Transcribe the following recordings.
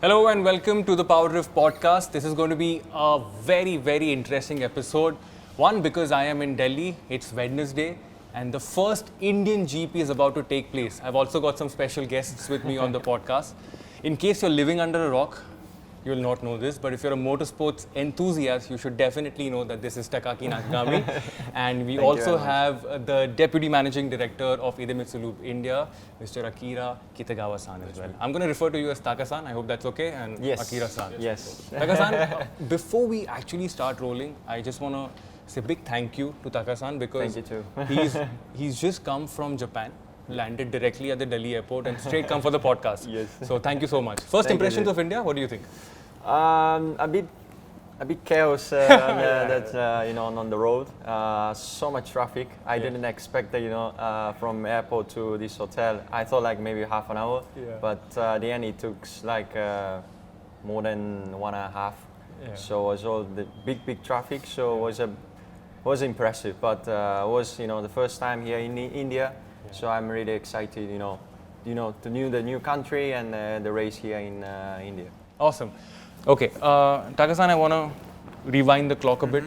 Hello and welcome to the PowerDrift Podcast. This is going to be a very, very interesting episode. One, because I am in Delhi, it's Wednesday, and the first Indian GP is about to take place. I've also got some special guests with me on the podcast. In case you're living under a rock, you'll not know this, but if you're a motorsports enthusiast, you should definitely know that this is Takaaki Nakagami. And we also have the Deputy Managing Director of Idemitsu Lube India, Mr. Akira Kitagawa-san as well. I'm going to refer to you as Taka-san, I hope that's okay, and Yes. Akira-san. Yes. Taka-san, before we actually start rolling, I just want to say a big thank you to Taka-san because Thank you too. he's just come from Japan, landed directly at the Delhi airport and straight come for the podcast. Yes. So thank you so much. First Thank you, impressions dude. of India, what do you think? A bit chaos on the road. So much traffic. I didn't expect that, from airport to this hotel. I thought like maybe half an hour, but at the end it took like more than 1.5. Yeah. So it was all the big traffic. So it was impressive, but it was the first time here in India. So I'm really excited, to the new country and the race here in India. Awesome. Okay, Taka-san, I want to rewind the clock a bit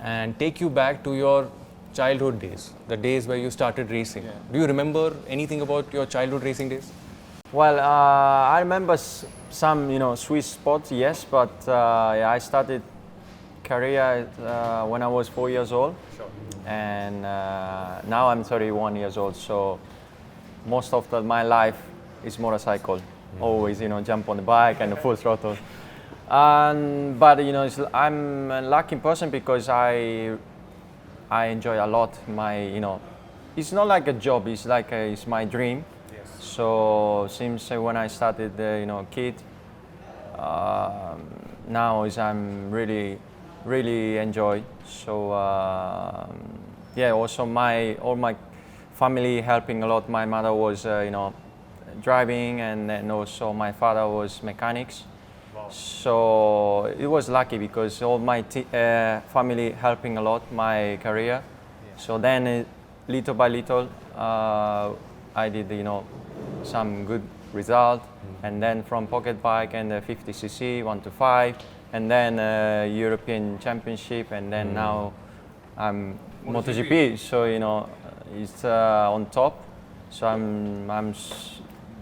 and take you back to your childhood days, the days where you started racing. Yeah. Do you remember anything about your childhood racing days? Well, I remember some, Swiss spots, yes, but I started career when I was 4 years old, and now I'm 31 years old. So most of my life is motorcycle. Always, jump on the bike and the full throttle. But I'm a lucky person because I enjoy a lot it's not like a job. It's like it's my dream. Yes. So since when I started, kid, now I'm really enjoy. So also all my family helping a lot. My mother was driving, and then also my father was mechanics. Wow. So it was lucky because all my family helping a lot my career. So then little by little I did some good result, and then from pocket bike and 50cc 1 to 5, and then European Championship, and then now I'm MotoGP. So it's on top. So I'm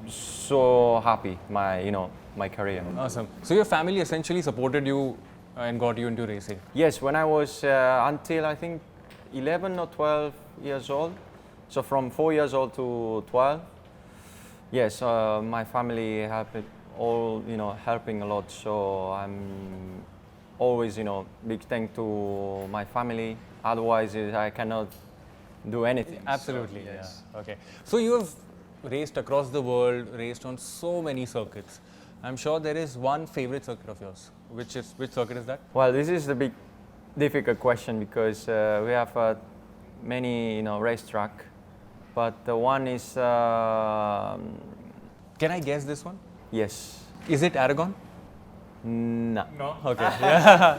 so happy my career. Awesome. So your family essentially supported you and got you into racing. Yes, when I was until I think 11 or 12 years old. So from 4 years old to 12. Yes, my family helped all helping a lot. So I'm always big thank to my family. Otherwise I cannot do anything. Absolutely. So, yes. Yeah. Okay. So you have raced across the world, raced on so many circuits. I'm sure there is one favorite circuit of yours. Which circuit is that? Well, this is the big difficult question because we have many racetrack, but the one is Can I guess this one? yes. Is it Aragon? No. No. Okay. Yeah.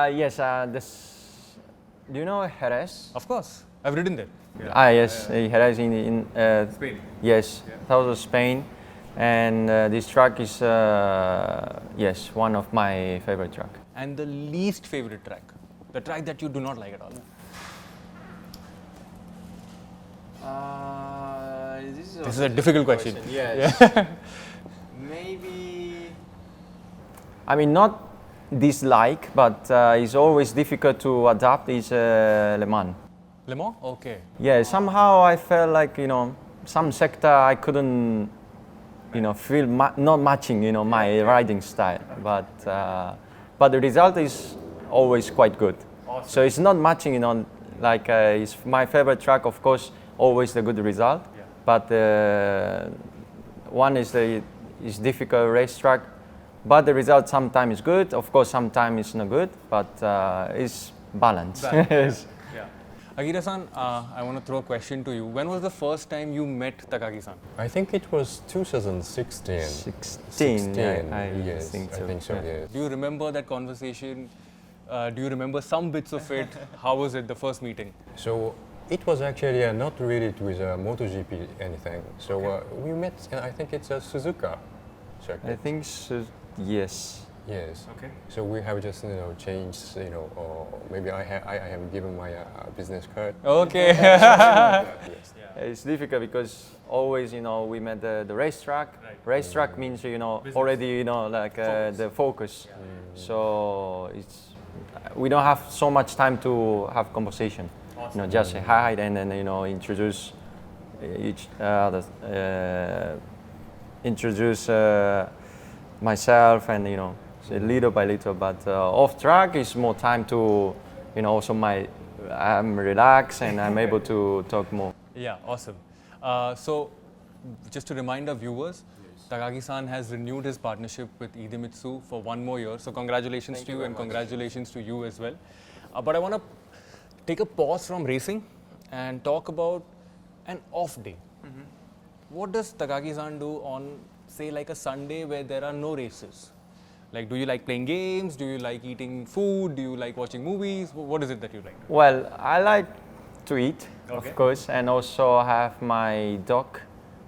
Yes. Do you know Jerez? Of course. I've ridden there. Yes. Jerez in Spain. yes, that was Spain, and this track is yes, one of my favorite track. And the least favorite track? The track that you do not like at all? This is a difficult question. Yes. Maybe. I mean, not dislike, but it's always difficult to adapt. Is Le Mans. Le Mans? Okay. Yeah, somehow I felt like some sector I couldn't feel not matching my riding style, but the result is always quite good. Awesome. So it's not matching like it's my favorite track, of course, always the good result. Yeah. But one is difficult racetrack, but the result sometimes is good. Of course, sometimes it's not good, but it's balanced. Balance, yeah. Akira-san, I want to throw a question to you. When was the first time you met Takagi-san? I think it was 2016. 16, yeah, I yes, think so. I think so, Yeah. yes. Do you remember that conversation? Do you remember some bits of it? How was it, the first meeting? So it was actually not related with MotoGP anything. So we met, I think it's Suzuka. circuit? I think so, yes. Yes. Okay. So we have just changed, or maybe I have given my business card. Okay. Yes. It's difficult because always, we met the racetrack. Right. Racetrack means, already, like the focus. So we don't have so much time to have conversation. Awesome. Just say hi and then, introduce each other, introduce myself and, so little by little. But off track is more time to, also I'm relaxed and I'm able to talk more. Yeah, awesome. So, just to remind our viewers, Takagi-san has renewed his partnership with Idemitsu for one more year. So, congratulations to you and congratulations to you as well. But I want to take a pause from racing and talk about an off day. What does Takagi-san do on, say, like a Sunday where there are no races? Like, do you like playing games? Do you like eating food? Do you like watching movies? What is it that you like? Well, I like to eat, Okay. of course, and also have my dog,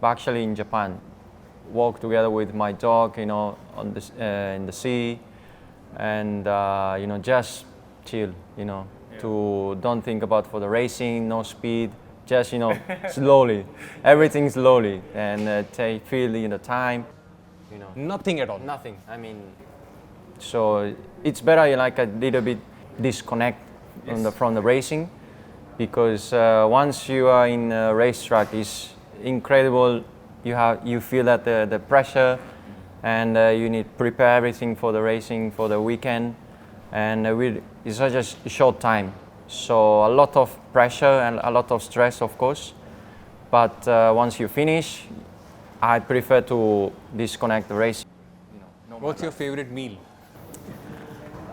but actually in Japan. Walk together with my dog, on in the sea, and just chill, to don't think about for the racing, no speed, just slowly, everything slowly, and feel the time, Nothing at all. nothing. I mean, so it's better like a little bit disconnect from the racing, because once you are in a racetrack, it's incredible. You feel that the pressure, and you need to prepare everything for the racing for the weekend, and it's such a short time, so a lot of pressure and a lot of stress, of course. But once you finish, I prefer to disconnect the racing. What's your favorite meal?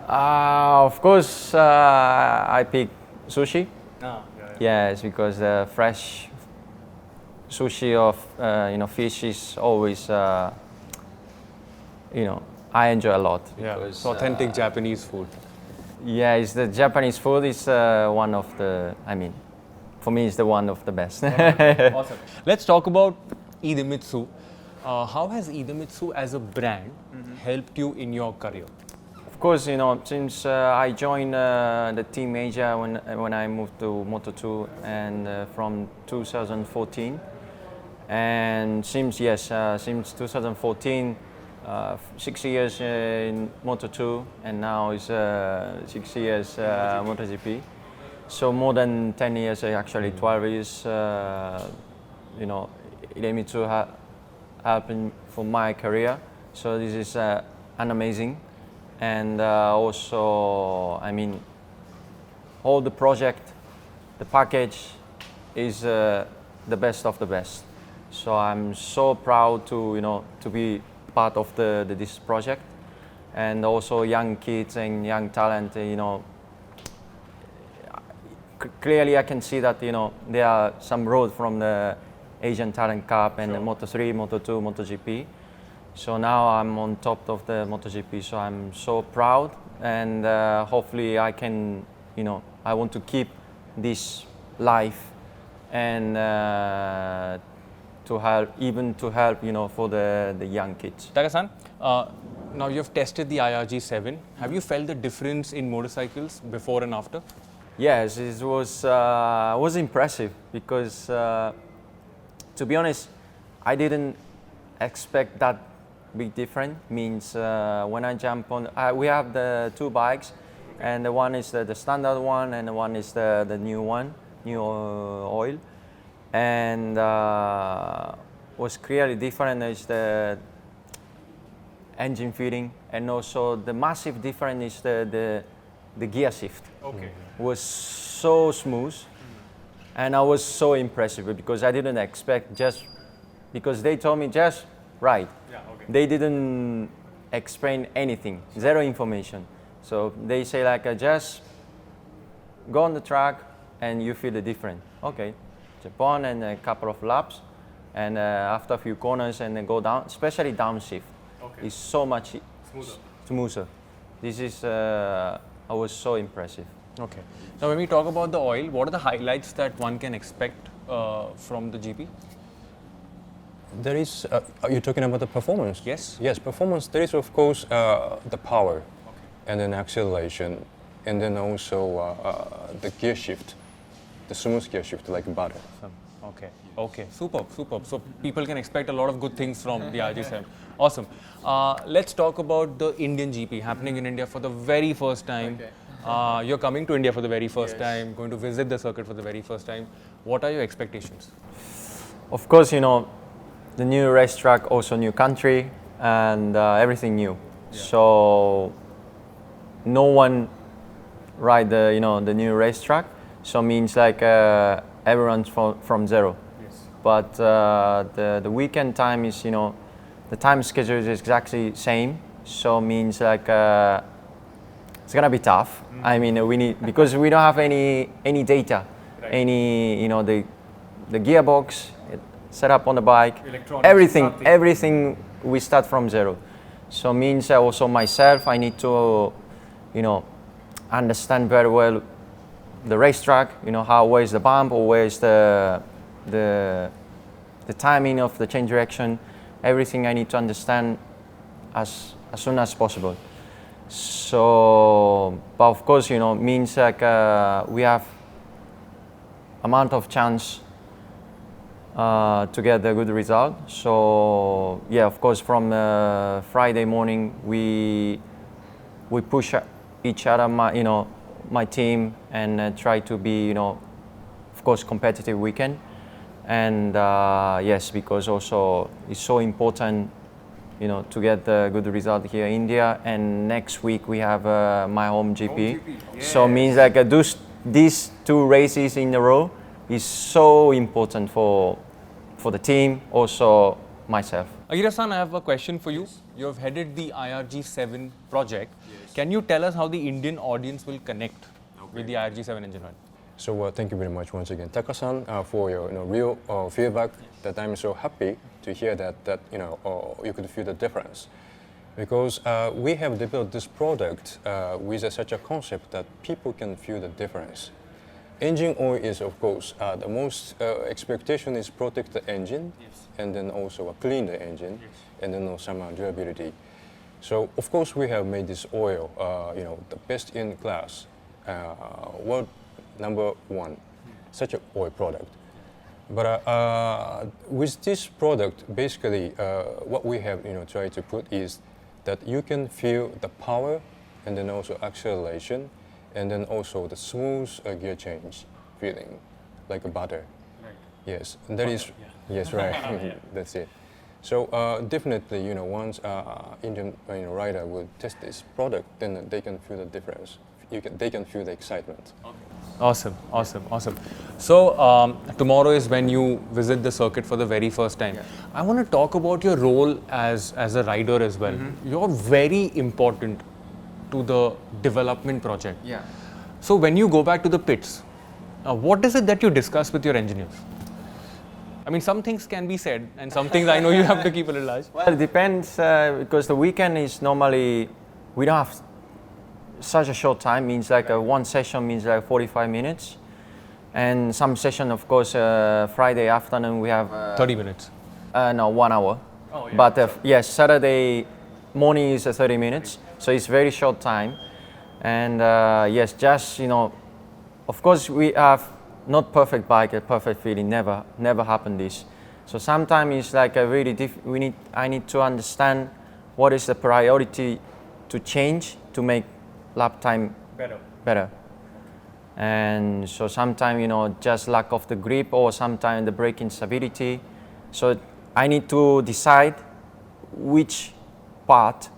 Of course, I pick sushi. Yes, because the fresh sushi of fish is always I enjoy a lot. Yeah, because, it's authentic Japanese food. Yeah, it's the Japanese food is one of the. For me, it's the one of the best. Awesome. Let's talk about Idemitsu. How has Idemitsu as a brand helped you in your career? Of course, since I joined the team Asia when I moved to Moto2 and from 2014, and since 2014, 6 years in Moto2, and now it's 6 years MotoGP. So more than 10 years, actually 12 years. Idemitsu helping for my career. So this is an amazing. And also, all the project, the package is the best of the best. So I'm so proud to be part of this project, and also young kids and young talent. Clearly I can see that there are some road from the Asian Talent Cup and the Moto3, Moto2, MotoGP. So now I'm on top of the MotoGP, so I'm so proud, and hopefully I can, I want to keep this life, and to help for the young kids. Taka-san, now you've tested the IRG7. Have you felt the difference in motorcycles before and after? Yes, it was impressive, because to be honest, I didn't expect that big difference. Means when I jump on, we have the two bikes, and the one is the standard one, and the one is the new one, new oil, and was clearly different is the engine feeding, and also the massive difference is the gear shift. Okay. Was so smooth, and I was so impressed because I didn't expect, just because they told me just right. Yeah, okay. They didn't explain anything, zero information. So they say like just go on the track and you feel the difference. Okay, jump on and a couple of laps, and after a few corners and then go down, especially downshift. Okay. Is so much Smoother. This is I was so impressive. Okay. Now, when we talk about the oil, what are the highlights that one can expect from the GP? There is, are you talking about the performance? Yes. Yes, performance. There is, of course, the power, and then acceleration, and then also the gear shift, the smooth gear shift, like butter. Okay, superb. So people can expect a lot of good things from the RG7. Awesome. Let's talk about the Indian GP happening in India for the very first time. You're coming to India for the very first time, going to visit the circuit for the very first time. What are your expectations? Of course, the new racetrack, also new country, and everything new. So no one ride the new racetrack. So means like everyone's from zero. But the weekend time is, the time schedule is exactly same. So means like it's gonna be tough. I mean, we need, because we don't have any data, any the gearbox set up on the bike, everything we start from zero. So means also myself, I need to understand very well the racetrack, where is the bump, or where is the timing of the change direction. Everything I need to understand as soon as possible. So, but of course, means like we have amount of chance to get a good result. So yeah, of course, from Friday morning we push each other, my team, and try to be, of course, competitive weekend. And yes, because also it's so important, to get a good result here in India. And next week we have my home GP. So means like these two races in a row is so important for the team, also myself. Akira-san, I have a question for you. You have headed the IRG7 project. Can you tell us how the Indian audience will connect with the IRG7 engine run? So thank you very much once again, Taka-san, for your real feedback. That I'm so happy to hear that you could feel the difference, because we have developed this product with such a concept that people can feel the difference. Engine oil is, of course, the most expectation is protect the engine, and then also clean the engine, and then some durability. So of course we have made this oil, the best in class, world #1, such an oil product. But with this product, basically, what we have tried to put is that you can feel the power, and then also acceleration, and then also the smooth gear change feeling, like a butter. Right. Yes, and that is yes, right. That's it. So definitely, once Indian rider will test this product, then they can feel the difference. They can feel the excitement. Awesome. So tomorrow is when you visit the circuit for the very first time. I want to talk about your role as a rider as well. You're very important to the development project. So when you go back to the pits, what is it that you discuss with your engineers? I mean, some things can be said, and some things I know you have to keep a little large. Well, it depends, because the weekend is normally, we don't have such a short time, means like one session means like 45 minutes. And some session, of course, Friday afternoon we have 30 minutes. No, 1 hour. But yes, Saturday morning is 30 minutes, so it's very short time. And yes, just of course we have not perfect bike, a perfect feeling. Never happened this. So sometimes it's like a really I need to understand what is the priority to change to make lap time better. And so sometimes just lack of the grip, or sometimes the braking stability. So I need to decide which part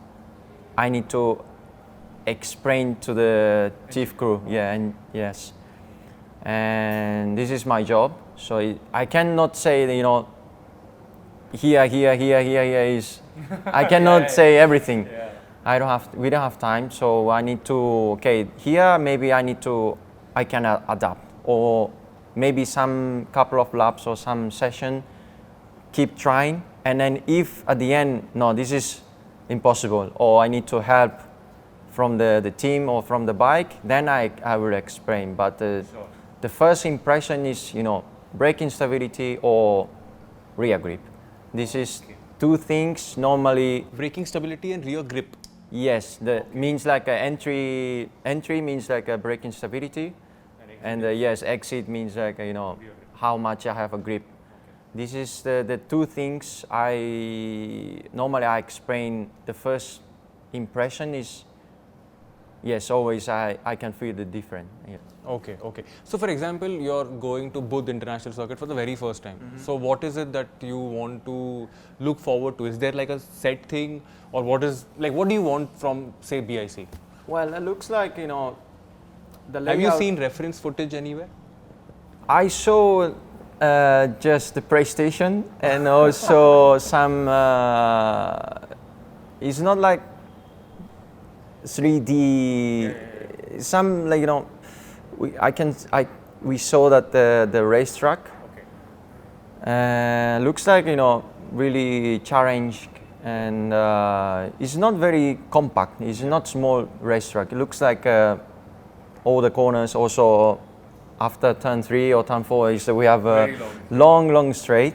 I need to explain to the chief crew. Yes. And this is my job. So I cannot say that, here is. I cannot say everything. We don't have time. So I need to, here maybe I can adapt, or maybe some couple of laps or some session, keep trying. And then if at the end, no, this is impossible, or I need to help from the team or from the bike, then I will explain. But the first impression is, braking stability or rear grip. This is two things normally. Braking stability and rear grip. Yes, means like a entry means like a braking stability, and yes, exit means like how much I have a grip. This is the two things I explain. The first impression is yes, always I can feel the difference. Yeah. Okay. So for example, you're going to Budh International Circuit for the very first time. So what is it that you want to look forward to? Is there like a set thing, or what do you want from, say, BIC? Well, it looks like the layout. Have you seen reference footage anywhere? I saw just the PlayStation and also some. It's not like 3D. Some we saw that the racetrack. Looks like really challenge, and it's not very compact. It's not small racetrack. It looks like all the corners also. After turn 3 or turn 4 we have a long straight.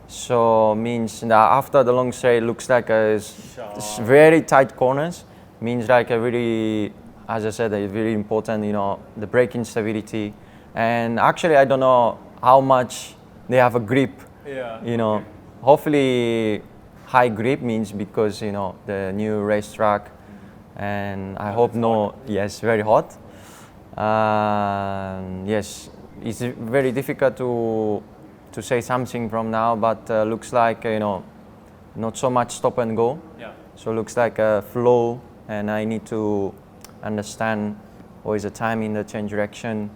So means that after the long straight looks like it's very tight corners. Means like a really, as I said, a very important, the braking stability. And actually I don't know how much they have a grip. Yeah. Hopefully high grip means because the new racetrack, and I hope yes, very hot. Yes, it's very difficult to say something from now, but looks like not so much stop and go. Yeah. So looks like a flow, and I need to understand what is the time in the change direction,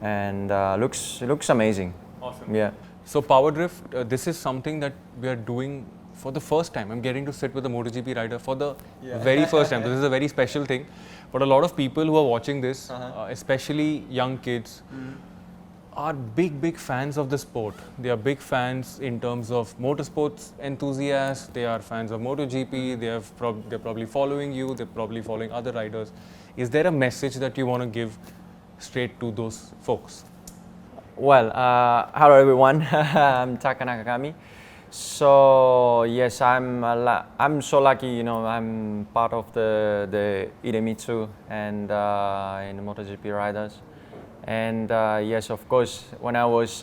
and looks amazing. Awesome. Yeah. So PowerDrift, this is something that we are doing for the first time. I'm getting to sit with a MotoGP rider for the very first time. So this is a very special thing. But a lot of people who are watching this, especially young kids, are big fans of the sport. They are big fans in terms of motorsports enthusiasts. They are fans of MotoGP. They're probably following you. They're probably following other riders. Is there a message that you want to give straight to those folks? Well, hello everyone. I'm Takaaki Nakagami. So yes, I'm so lucky. I'm part of the Idemitsu and in the MotoGP riders. And yes, of course, when I was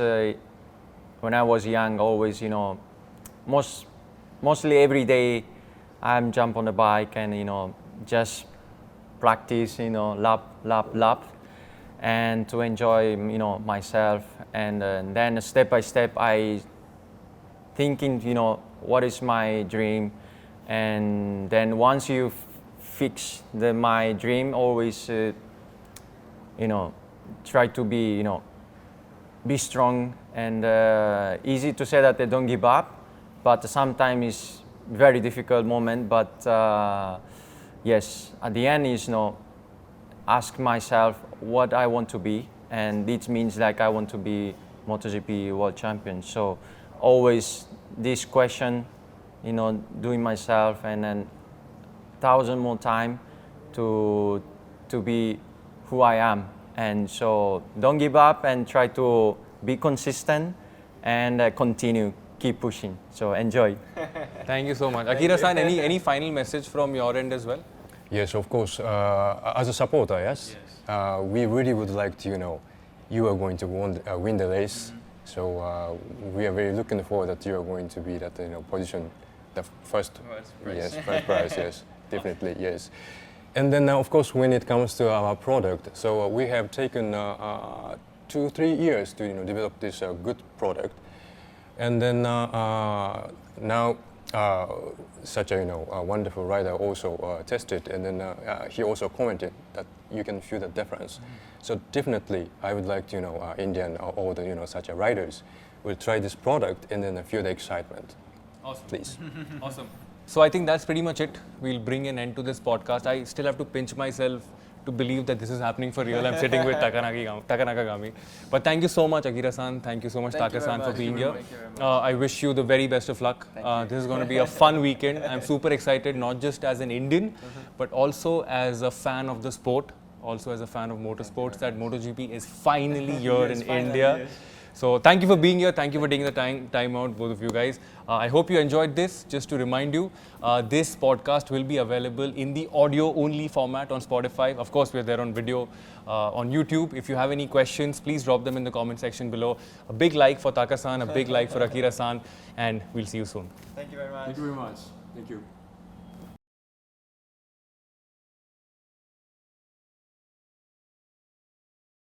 young, always mostly every day, I'm jump on the bike and just practice lap, and to enjoy myself. And then step by step, I thinking what is my dream, and then once you fix my dream, always try to be strong, and easy to say that they don't give up, but sometimes it's very difficult moment. But yes, at the end is ask myself what I want to be, and it means like I want to be MotoGP world champion. So always this question, doing myself, and then 1,000 more time to be who I am. And so don't give up, and try to be consistent, and continue, keep pushing. So enjoy. Thank you so much. Akira-san, any final message from your end as well? Yes, of course. As a supporter, yes. We really would like to, you are going to win the race. So we are very looking forward that you are going to be that position, the first prize. Yes, first prize. Yes, definitely, yes. And then of course, when it comes to our product, so we have taken 2-3 years to develop this good product, and then now such a wonderful rider also tested, and then he also commented that you can feel the difference. So definitely, I would like to Indian or all the such riders will try this product and then feel the excitement. Awesome. Please. Awesome. So I think that's pretty much it. We'll bring an end to this podcast. I still have to pinch myself to believe that this is happening for real. I'm sitting with Takaaki Nakagami. But thank you so much, Akira-san. Thank you so much, Taka-san, for being here. I wish you the very best of luck. This is going to be a fun weekend. I'm super excited, not just as an Indian, but also as a fan of the sport, also as a fan of motorsports, that MotoGP is finally here in India. Yes. So thank you for being here. Thank you for taking the time out, both of you guys. I hope you enjoyed this. Just to remind you, this podcast will be available in the audio-only format on Spotify. Of course, we're there on video on YouTube. If you have any questions, please drop them in the comment section below. A big like for Taka-san, a big like for Akira-san, and we'll see you soon. Thank you very much. Thank you very much. Thank you.